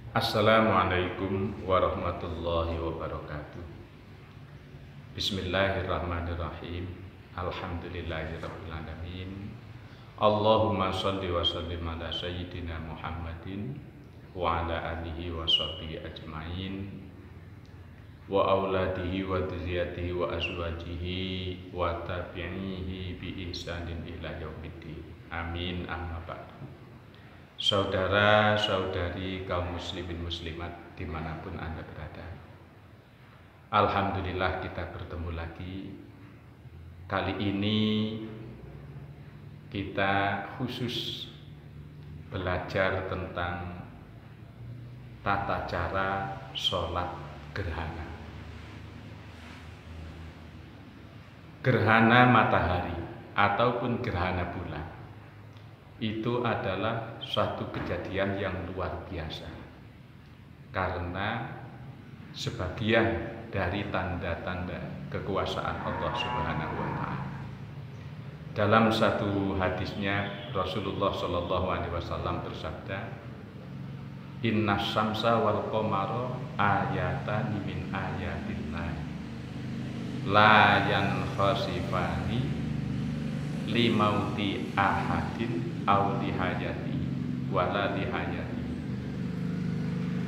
Assalamualaikum warahmatullahi wabarakatuh. Bismillahirrahmanirrahim. Alhamdulillahirabbil alamin. Allahumma shalli wa sallim ala sayyidina Muhammadin wa ala alihi wa sahbihi ajmain wa auladihi wa dzurriyyatihi wa azwajihi wa tabi'ihi bi ihsanin ila yaumiddin. Amin, amma ba'du. Saudara-saudari kaum muslimin muslimat dimanapun Anda berada, alhamdulillah kita bertemu lagi. Kali ini kita khusus belajar tentang tata cara sholat gerhana. Gerhana matahari ataupun gerhana bulan itu adalah suatu kejadian yang luar biasa, karena sebagian dari tanda-tanda kekuasaan Allah Subhanahu wa Ta'ala. Dalam satu hadisnya Rasulullah Shallallahu Alaihi Wasallam bersabda, Inna syamsa wal qamara ayatan min ayatillah la yankhasifani limauti ahadin aw lihayati wala lihayati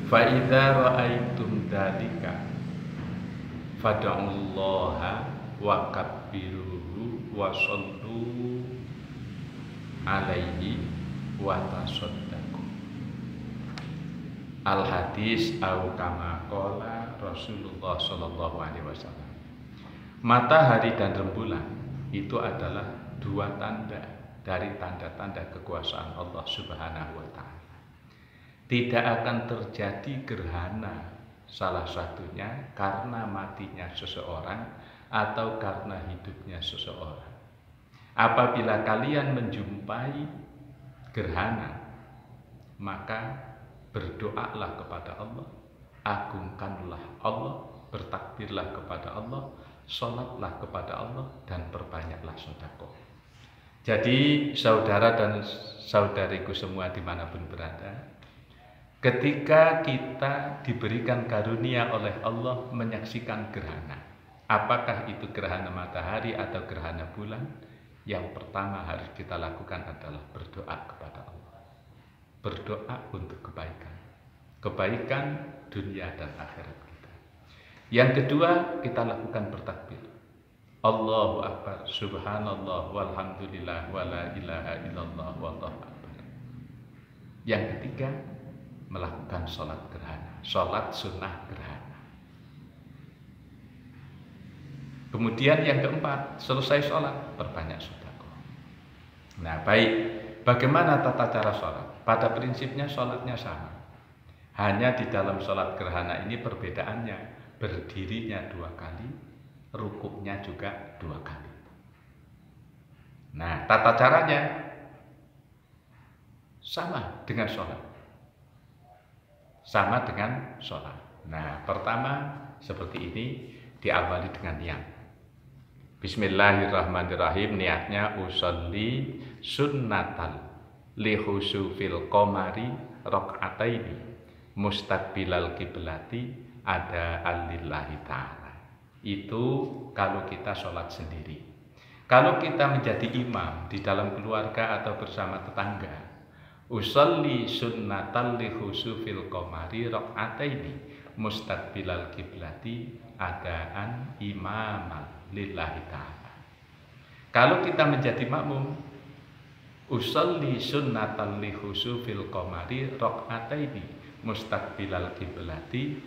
fa idza ra'aitum dzalika fad'ullaha wa kabbiruhu wa shallu alaihi wa tasaddaqu. Al hadis au kama qala Rasulullah sallallahu alaihi wasallam. Matahari dan rembulan itu adalah dua tanda dari tanda-tanda kekuasaan Allah Subhanahu wa Ta'ala. Tidak akan terjadi gerhana salah satunya karena matinya seseorang atau karena hidupnya seseorang. Apabila kalian menjumpai gerhana, maka berdoalah kepada Allah, agungkanlah Allah, bertakbirlah kepada Allah, sholatlah kepada Allah, dan perbanyaklah sedekah. Jadi saudara dan saudariku semua dimanapun berada, ketika kita diberikan karunia oleh Allah menyaksikan gerhana, apakah itu gerhana matahari atau gerhana bulan, yang pertama harus kita lakukan adalah berdoa kepada Allah. Berdoa untuk kebaikan, kebaikan dunia dan akhirat kita. Yang kedua, kita lakukan bertakbir. Allahu Akbar, Subhanallah, walhamdulillah, wala ilaha illallah, wallahu akbar. Yang ketiga, melakukan sholat gerhana, sholat sunnah gerhana. Kemudian yang keempat, selesai sholat, perbanyak sedekah. Nah, baik, bagaimana tata cara sholat? Pada prinsipnya sholatnya sama. Hanya di dalam sholat gerhana ini perbedaannya, berdirinya 2 kali, rukuknya juga 2 kali. Nah, tata caranya sama dengan sholat. Sama dengan sholat. Nah, pertama seperti ini, diawali dengan niat. Bismillahirrahmanirrahim. Niatnya usolli sunnatal lihusufil qamari rakaataini mustaqbilal kiblati ada alillahi ta'ala. Itu kalau kita sholat sendiri. Kalau kita menjadi imam di dalam keluarga atau bersama tetangga, usolli sunnatal lihusufil qamari rakaataini mustaqbilal kiblati adaan imaman lillahi ta'ala. Kalau kita menjadi makmum, usolli sunnatal lihusufil qamari rakaataini mustaqbilal kiblati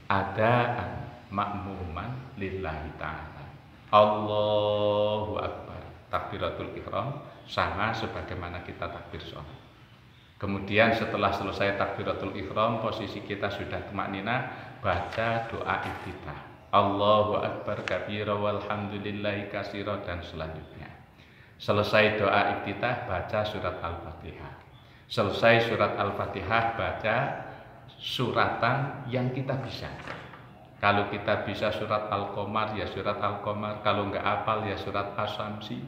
adaan makmuman lillahi ta'ala. Allahu Akbar. Takbiratul ihram sama sebagaimana kita takbir sholat. Kemudian setelah selesai takbiratul ihram, posisi kita sudah tumakninah, baca doa iftitah. Allahu Akbar kabira walhamdulillahi katsira, dan selanjutnya. Selesai doa iftitah, baca surat Al-Fatihah. Selesai surat Al-Fatihah, baca suratan yang kita bisa. Kalau kita bisa surat Al-Qamar, ya surat Al-Qamar. Kalau nggak hafal, ya surat Asy-Syamsi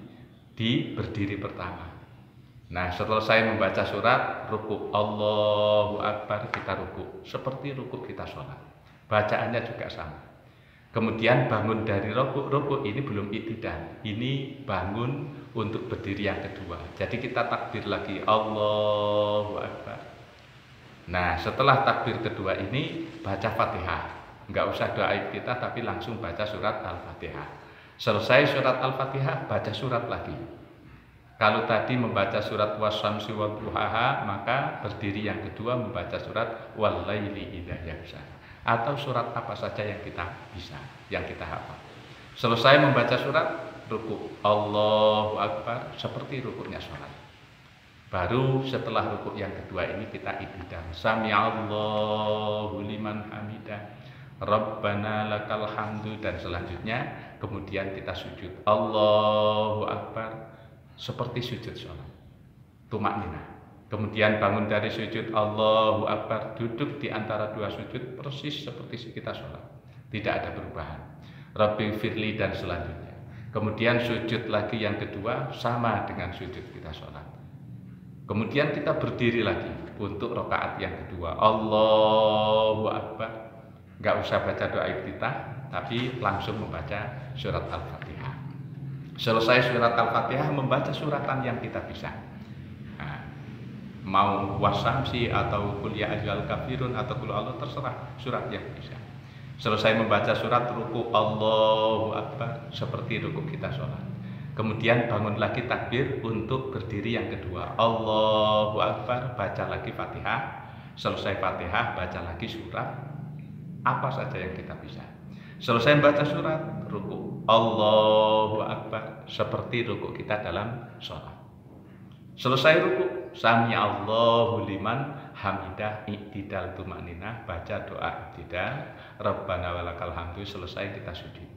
di berdiri pertama. Nah, selesai membaca surat, ruku. Allahu Akbar, kita ruku. Seperti ruku kita sholat. Bacaannya juga sama. Kemudian bangun dari ruku. Ruku ini belum i'tidal. Ini bangun untuk berdiri yang kedua. Jadi kita takbir lagi. Allahu Akbar. Nah, setelah takbir kedua ini, baca Fatihah. Nggak usah doa kita, tapi langsung baca surat Al-Fatihah. Selesai surat Al-Fatihah, baca surat lagi. Kalau tadi membaca surat Wasyamsi wadduhaha, maka berdiri yang kedua membaca surat Wal-laili idza yaghsha, atau surat apa saja yang kita bisa, yang kita hafal. Selesai membaca surat, ruku. Allahu Akbar, seperti rukuknya sholat. Baru setelah rukuk yang kedua ini kita i'tidal. Sami'allahu liman hamidah, Rabbana lakal hamdu, dan selanjutnya kemudian kita sujud. Allahu Akbar, seperti sujud sholat, tumakninah. Kemudian bangun dari sujud, Allahu Akbar, duduk di antara dua sujud persis seperti kita sholat, tidak ada perubahan. Rabbi firli, dan selanjutnya. Kemudian sujud lagi yang kedua sama dengan sujud kita sholat. Kemudian kita berdiri lagi untuk rakaat yang kedua. Allahu Akbar, nggak usah baca doa iftitah, tapi langsung membaca surat Al-Fatihah. Selesai surat Al-Fatihah, membaca suratan yang kita bisa. Nah, mau Wasyamsi atau Qul ya ayyuhal kafirun atau Qul Allah, terserah surat yang bisa. Selesai membaca surat, ruku. Allahu Akbar, seperti ruku kita sholat. Kemudian bangun lagi takbir untuk berdiri yang kedua. Allahu Akbar, baca lagi Fatihah. Selesai Fatihah, baca lagi surat apa saja yang kita bisa. Selesai membaca surat, ruku. Allahu Akbar, seperti ruku kita dalam sholat. Selesai ruku, Sami Allahu liman hamidah, i'tidal tumakninah, baca doa i'tidal, Rabbana walakal hamdu. Selesai kita sujud,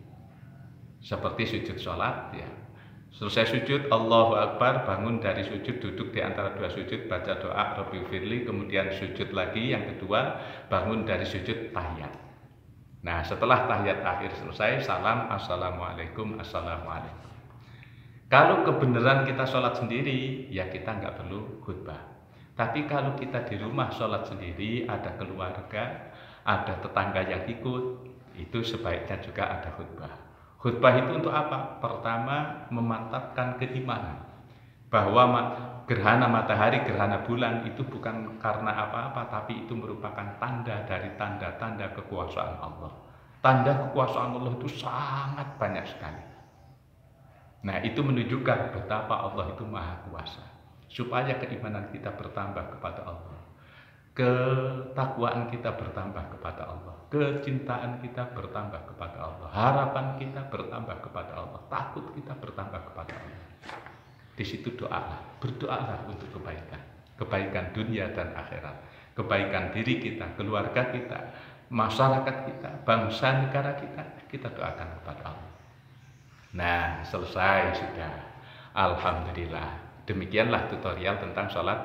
seperti sujud sholat ya. Selesai sujud, Allahu Akbar, bangun dari sujud, duduk di antara dua sujud, baca doa Rabbi firli, kemudian sujud lagi yang kedua, bangun dari sujud, tahiyat. Nah, setelah tahiyat akhir selesai, salam, assalamualaikum, assalamualaikum. Kalau kebenaran kita sholat sendiri, ya kita nggak perlu khutbah. Tapi kalau kita di rumah sholat sendiri, ada keluarga, ada tetangga yang ikut, itu sebaiknya juga ada khutbah. Khutbah itu untuk apa? Pertama, memantapkan keimanan bahwa gerhana matahari, gerhana bulan itu bukan karena apa-apa, tapi itu merupakan tanda dari tanda-tanda kekuasaan Allah. Tanda kekuasaan Allah itu sangat banyak sekali. Nah, itu menunjukkan betapa Allah itu maha kuasa. Supaya keimanan kita bertambah kepada Allah, ketakwaan kita bertambah kepada Allah, kecintaan kita bertambah kepada Allah, harapan kita bertambah kepada Allah, takut kita bertambah kepada Allah. Di situ doalah, berdoalah untuk kebaikan, kebaikan dunia dan akhirat, kebaikan diri kita, keluarga kita, masyarakat kita, bangsa negara kita doakan kepada Allah. Nah, selesai sudah, alhamdulillah. Demikianlah tutorial tentang sholat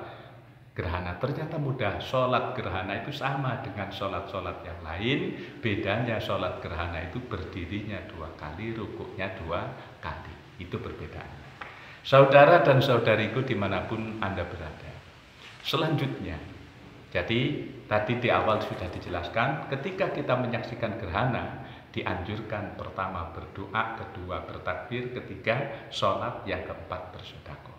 gerhana. Ternyata mudah. Sholat gerhana itu sama dengan sholat-sholat yang lain. Bedanya sholat gerhana itu berdirinya 2 kali, rukuknya 2 kali. Itu perbedaannya. Saudara dan saudariku dimanapun Anda berada. Selanjutnya, jadi tadi di awal sudah dijelaskan, ketika kita menyaksikan gerhana, dianjurkan pertama berdoa, kedua bertakbir, ketiga sholat, yang keempat bersedekah.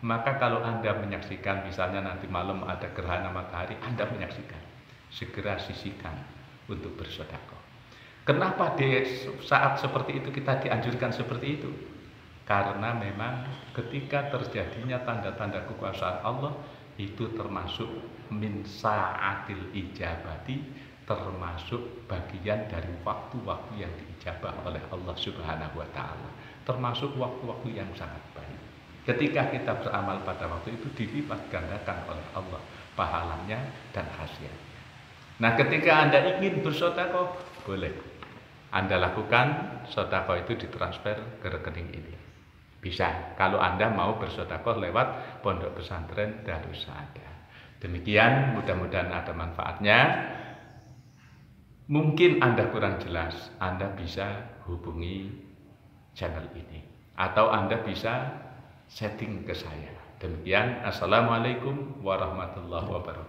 Maka kalau Anda menyaksikan, misalnya nanti malam ada gerhana matahari, Anda menyaksikan, segera sisihkan untuk bersedekah. Kenapa di saat seperti itu kita dianjurkan seperti itu? Karena memang ketika terjadinya tanda-tanda kekuasaan Allah, itu termasuk min sa'atil ijabati, termasuk bagian dari waktu-waktu yang diijabah oleh Allah Subhanahu wa Ta'ala, termasuk waktu-waktu yang sangat baik. Ketika kita beramal pada waktu itu, dilipat gandakan oleh Allah pahalanya dan khasiatnya. Nah, ketika Anda ingin bersedekah, boleh Anda lakukan sedekah itu ditransfer ke rekening ini. Bisa, kalau Anda mau bersedekah lewat Pondok Pesantren Darus Saadah. Demikian, mudah-mudahan ada manfaatnya. Mungkin Anda kurang jelas, Anda bisa hubungi channel ini, atau Anda bisa setting ke saya Demikian, Assalamualaikum warahmatullahi wabarakatuh.